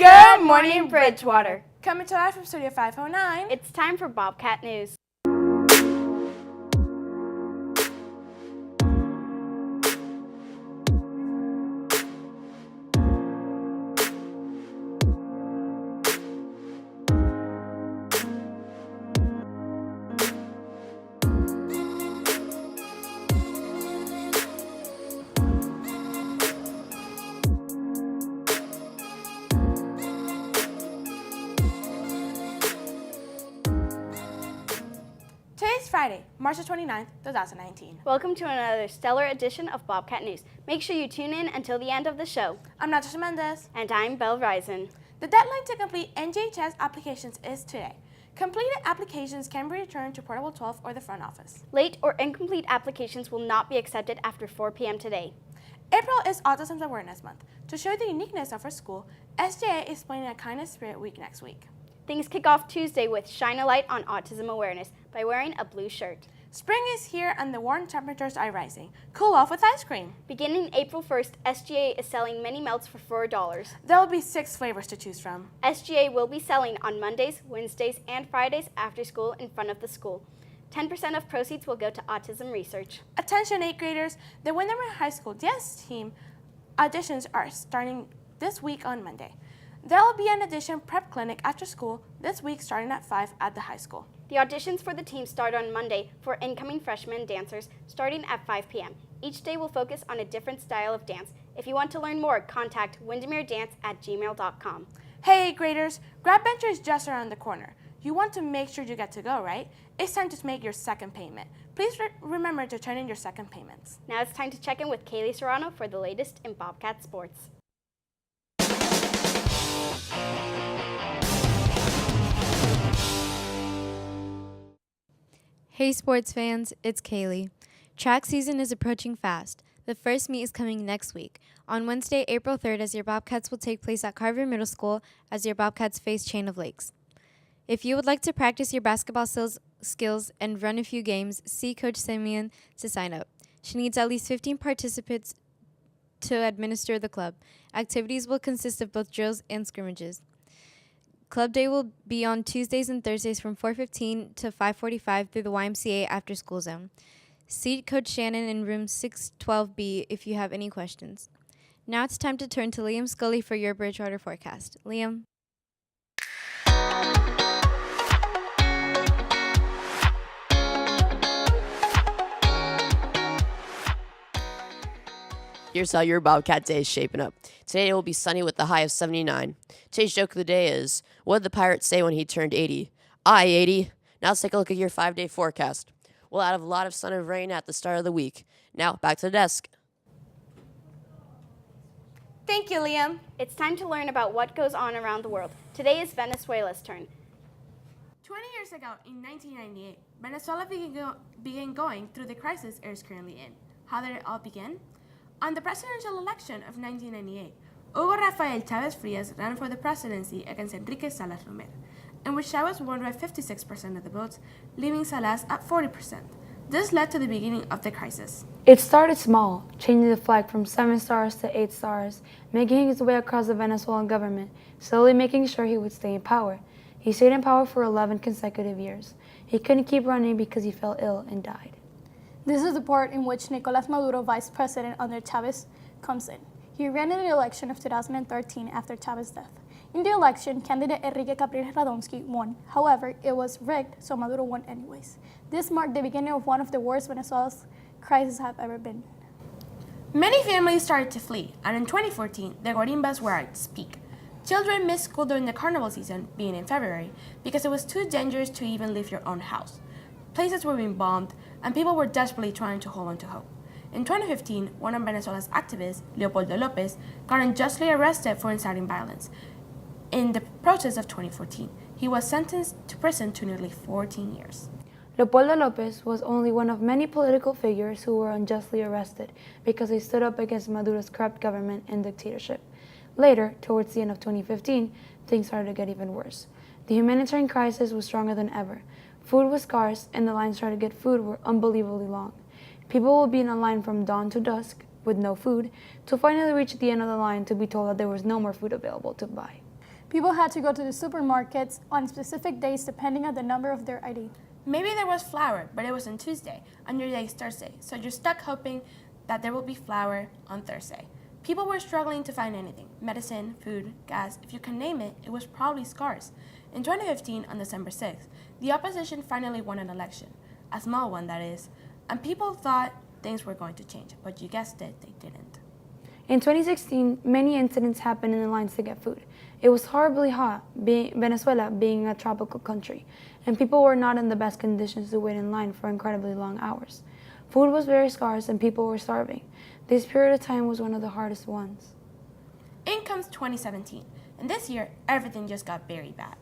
Good morning, Bridgewater. Coming to life from Studio 509. It's time for Bobcat News. Today's Friday, March 29th, 2019. Welcome to another stellar edition of Bobcat News. Make sure you tune in until the end of the show. I'm Natasha Mendez. And I'm Belle Risen. The deadline to complete NJHS applications is today. Completed applications can be returned to Portable 12 or the front office. Late or incomplete applications will not be accepted after 4 p.m. today. April is Autism Awareness Month. To show the uniqueness of our school, SJA is planning a Kindness Spirit Week next week. Things kick off Tuesday with Shine a Light on Autism Awareness by wearing a blue shirt. Spring is here and the warm temperatures are rising. Cool off with ice cream. Beginning April 1st, SGA is selling mini melts for $4. There will be 6 flavors to choose from. SGA will be selling on Mondays, Wednesdays, and Fridays after school in front of the school. 10% of proceeds will go to autism research. Attention 8th graders, the Windermere High School dance team auditions are starting this week on Monday. There will be an audition prep clinic after school this week starting at 5 at the high school. The auditions for the team start on Monday for incoming freshman dancers starting at 5 p.m. Each day will focus on a different style of dance. If you want to learn more, contact windermeredance@gmail.com. Hey 8th graders, grad bencher is just around the corner. You want to make sure you get to go, right? It's time to make your second payment. Please remember to turn in your second payments. Now it's time to check in with Kaylee Serrano for the latest in Bobcat sports. Hey sports fans, it's Kaylee. Track season is approaching fast. The first meet is coming next week, on Wednesday, April 3rd, as your Bobcats will take place at Carver Middle School as your Bobcats face Chain of Lakes. If you would like to practice your basketball skills and run a few games, see Coach Simeon to sign up. She needs at least 15 participants to administer the club. Activities will consist of both drills and scrimmages. Club day will be on Tuesdays and Thursdays from 4:15 to 5:45 through the YMCA after school zone. See Coach Shannon in room 612B if you have any questions. Now it's time to turn to Liam Scully for your Bridgewater forecast. Liam. Here's how your Bobcat day is shaping up. Today it will be sunny with a high of 79. Today's joke of the day is, what did the pirate say when he turned 80? Aye, 80. Now let's take a look at your 5-day forecast. We'll have a lot of sun and rain at the start of the week. Now, back to the desk. Thank you, Liam. It's time to learn about what goes on around the world. Today is Venezuela's turn. 20 years ago, in 1998, Venezuela began going through the crisis it is currently in. How did it all begin? On the presidential election of 1998, Hugo Rafael Chávez Frías ran for the presidency against Enrique Salas Romer, in which Chávez won by 56% of the votes, leaving Salas at 40%. This led to the beginning of the crisis. It started small, changing the flag from 7 stars to 8 stars, making his way across the Venezuelan government, slowly making sure he would stay in power. He stayed in power for 11 consecutive years. He couldn't keep running because he fell ill and died. This is the part in which Nicolás Maduro, vice president under Chávez, comes in. He ran in the election of 2013 after Chávez's death. In the election, candidate Enrique Capriles Radomski won. However, it was rigged, so Maduro won anyways. This marked the beginning of one of the worst Venezuela's crises have ever been. Many families started to flee, and in 2014, the guarimbas were at its peak. Children missed school during the carnival season, being in February, because it was too dangerous to even leave your own house. Places were being bombed, and people were desperately trying to hold on to hope. In 2015, one of Venezuela's activists, Leopoldo López, got unjustly arrested for inciting violence. In the protests of 2014, he was sentenced to prison to nearly 14 years. Leopoldo López was only one of many political figures who were unjustly arrested because they stood up against Maduro's corrupt government and dictatorship. Later, towards the end of 2015, things started to get even worse. The humanitarian crisis was stronger than ever. Food was scarce, and the lines trying to get food were unbelievably long. People would be in a line from dawn to dusk with no food, to finally reach the end of the line to be told that there was no more food available to buy. People had to go to the supermarkets on specific days depending on the number of their ID. Maybe there was flour, but it was on Tuesday, and your day is Thursday, so you're stuck hoping that there will be flour on Thursday. People were struggling to find anything. Medicine, food, gas, if you can name it, it was probably scarce. In 2015, on December 6th, the opposition finally won an election. A small one, that is. And people thought things were going to change, but you guessed it, they didn't. In 2016, many incidents happened in the lines to get food. It was horribly hot, Venezuela being a tropical country, and people were not in the best conditions to wait in line for incredibly long hours. Food was very scarce and people were starving. This period of time was one of the hardest ones. In comes 2017, and this year, everything just got very bad.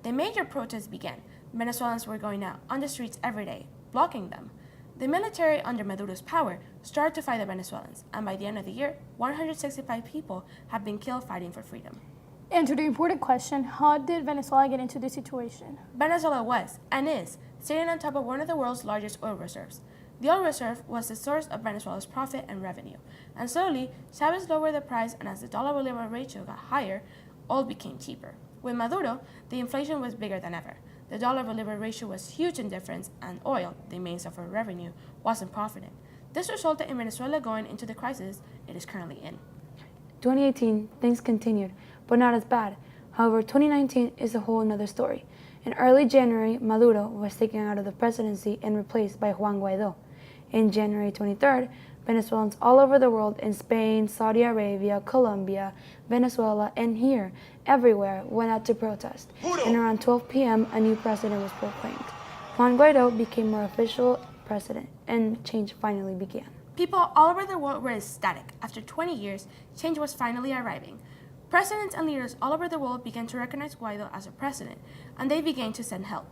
The major protests began. Venezuelans were going out on the streets every day, blocking them. The military under Maduro's power started to fight the Venezuelans, and by the end of the year, 165 people have been killed fighting for freedom. And to the important question, how did Venezuela get into this situation? Venezuela was, and is, sitting on top of one of the world's largest oil reserves. The oil reserve was the source of Venezuela's profit and revenue, and slowly, Chavez lowered the price, and as the dollar-bolívar ratio got higher, oil became cheaper. With Maduro, the inflation was bigger than ever. The dollar-bolívar ratio was huge in difference, and oil, the main source of revenue, wasn't profiting. This resulted in Venezuela going into the crisis it is currently in. 2018, things continued, but not as bad. However, 2019 is a whole another story. In early January, Maduro was taken out of the presidency and replaced by Juan Guaidó. In January 23rd, Venezuelans all over the world, in Spain, Saudi Arabia, Colombia, Venezuela, and here, everywhere, went out to protest. And around 12 p.m., a new president was proclaimed. Juan Guaidó became our official president, and change finally began. People all over the world were ecstatic. After 20 years, change was finally arriving. Presidents and leaders all over the world began to recognize Guaidó as a president, and they began to send help.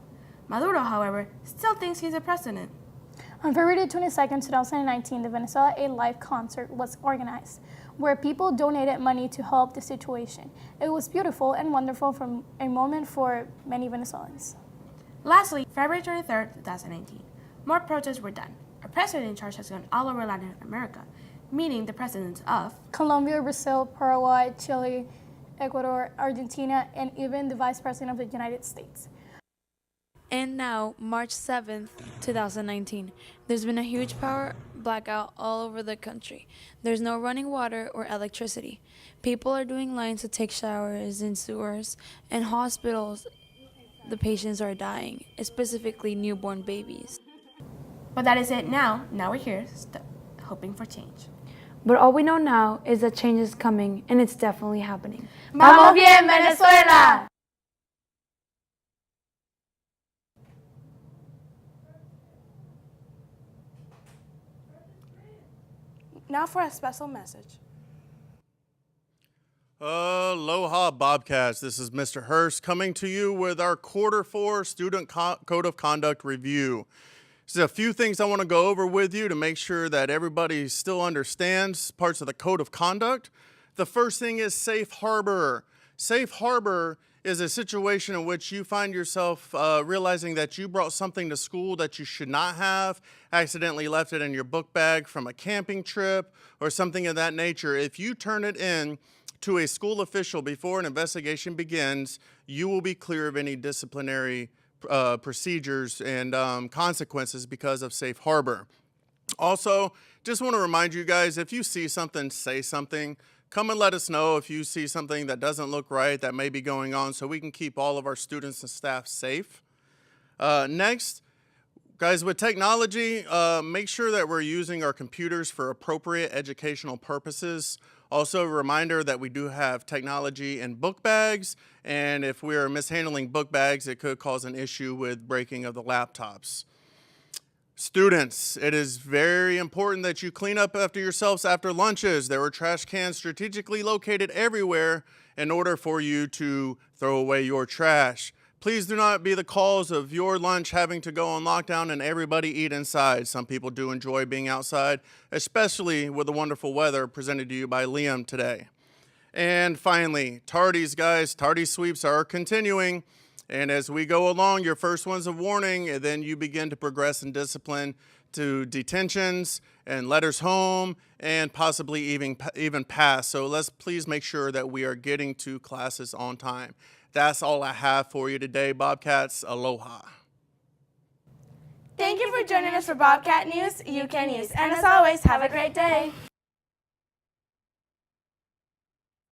Maduro, however, still thinks he's a president. On February 22, 2019, the Venezuela Aid Live concert was organized, where people donated money to help the situation. It was beautiful and wonderful from a moment for many Venezuelans. Lastly, February 23, 2019, more protests were done. A president in charge has gone all over Latin America, meeting the presidents of Colombia, Brazil, Paraguay, Chile, Ecuador, Argentina, and even the Vice President of the United States. And now, March 7th, 2019, there's been a huge power blackout all over the country. There's no running water or electricity. People are doing lines to take showers in sewers, and hospitals, the patients are dying, specifically newborn babies. But that is it now. Now we're here, hoping for change. But all we know now is that change is coming, and it's definitely happening. ¡Vamos bien, Venezuela! Now for a special message. Aloha, Bobcats. This is Mr. Hurst coming to you with our Q4 Student Code of Conduct Review. There's a few things I want to go over with you to make sure that everybody still understands parts of the Code of Conduct. The first thing is safe harbor. Safe harbor is a situation in which you find yourself realizing that you brought something to school that you should not have, accidentally left it in your book bag from a camping trip or something of that nature. If you turn it in to a school official before an investigation begins, you will be clear of any disciplinary procedures and consequences because of safe harbor. Also, just want to remind you guys, if you see something, say something. Come and let us know if you see something that doesn't look right that may be going on so we can keep all of our students and staff safe. Next, guys, with technology, make sure that we're using our computers for appropriate educational purposes. Also, a reminder that we do have technology in book bags, and if we're mishandling book bags, it could cause an issue with breaking of the laptops. Students, it is very important that you clean up after yourselves after lunches. There were trash cans strategically located everywhere in order for you to throw away your trash. Please do not be the cause of your lunch having to go on lockdown and everybody eat inside. Some people do enjoy being outside, especially with the wonderful weather presented to you by Liam today. And finally, tardies, guys. Tardy sweeps are continuing. And as we go along, your first one's a warning, and then you begin to progress in discipline to detentions and letters home and possibly even pass. So let's please make sure that we are getting to classes on time. That's all I have for you today, Bobcats. Aloha. Thank you for joining us for Bobcat News, You Can Use. And as always, have a great day.